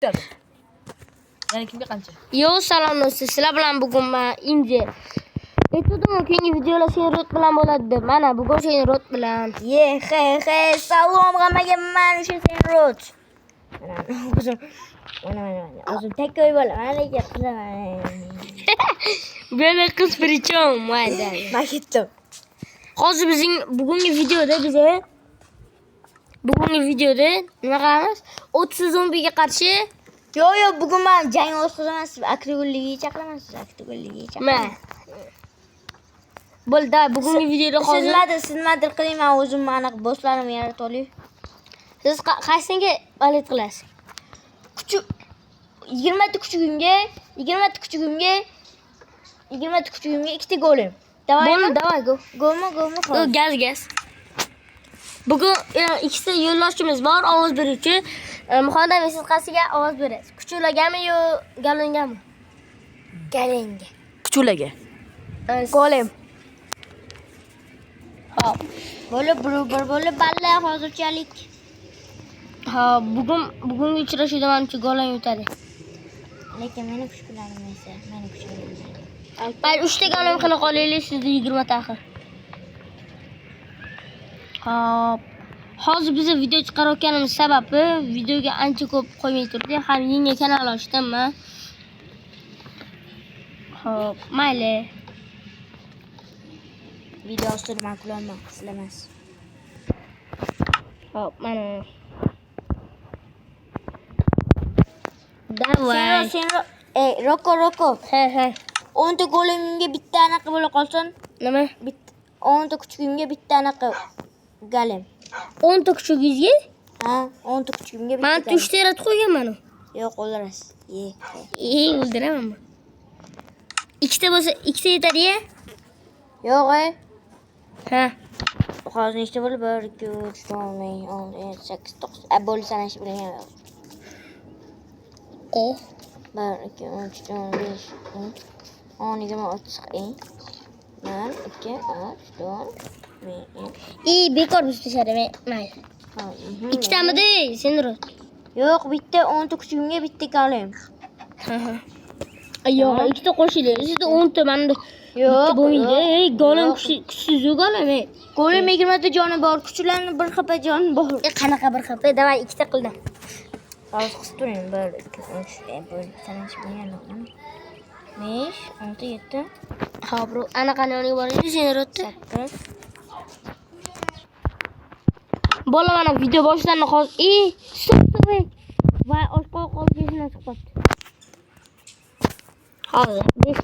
Ya'ni kimga qancha? Yo, salom do'stlar. Sizlar bilan bugun men Inje. Aytdim, keyingi videolar sen rot bilan bo'ladi deb. Mana bugun sen rot bilan. He, salom hammaga, men o'sha sen rot. O'zim takkoy bo'laman, lekin qilaman. Böyle kız prichom, mayda. Men ketdim. Hozir bizning bugungi videoda nima qilamiz? 30 zombiga qarshi Yo, bugun men jang o'tkazaman, siz aktivligiga chaqiraman, siz aktivligiga chaqiraman. Bo'ldi, bugungi videoda hozir Siz nimadir qiling, men o'zim aniq bosslarimni yaratib olay. siz qaysiga valet qilasiz? 20 ta kuchugimga ikkita golim. Bo'ldi, davay go. Golmi? Gaz. Bugun ikkita yo'ldoshimiz bor, ovoz beruvchi. Muhandam siz qaysiga ovoz berasiz? Kuchulagami yo galingami? Galenga. Kuchulaga. Golem. Hop. Bo'lib balla hozirchalik. Ha, bugungi uchrashuvda menimcha golem yutadi. Lekin meni kuchkularim esa, Mayli 3 ta golem qilib qolaylik, sizda 20 ta axir. Hop. Hozir biz video chiqarayotganimiz sababi videoga ancha ko'p qo'ymay turdi. Ham yangi kanal ochdim men. Hop, mayli. video ostida men kulolman, sizlar emas. Hop, mana. Davay. Sen Roko. He. 10 ta golemimga bitta anaqa bo'la qolsin. Nima? 10 ta kuchugimga bitta anaqa golem. 10 ta kuchugingizga? Ha, 10 ta kuchugimga bitta. Men 3 ta yaratib qo'yganman. Yo'q, o'ldirasiz. O'ldiramanmi? 2 ta bo'lsa 2 ta yetadi-ya? Yo'q, Ha. hozir nechta bo'ldi? 1 2 3 4 5 6 7 8 9. Bo'ldi sanash bilan. 1 2 3 4 5 10 20 30 1 2 3 4 Bekor buzishadi. Mayli. 2 tamidi, sen rot. Yo'q, bitta 10 ta kuchugimga bitta golem. Yo'q, 2 ta qo'shiling. Sizda 10 ta menda. Yo'q, bo'lmaydi. Golem kuchsiz golem. Golem 20 ta joni bor, kuchlarni bir xapa joni bor. Qanaqa bir xafa? Davay 2 ta qildim. Hozir qisib turing. 1 2 3 bo'ldi sanash bilan. 5 6 7 Ha, bro, anaqani yoniga boring, sen rotda. 8 Bola mana video boshlandi hozir. Stop. Va oshqoq qolib chiqib qoldi. Hozir, 5 minut.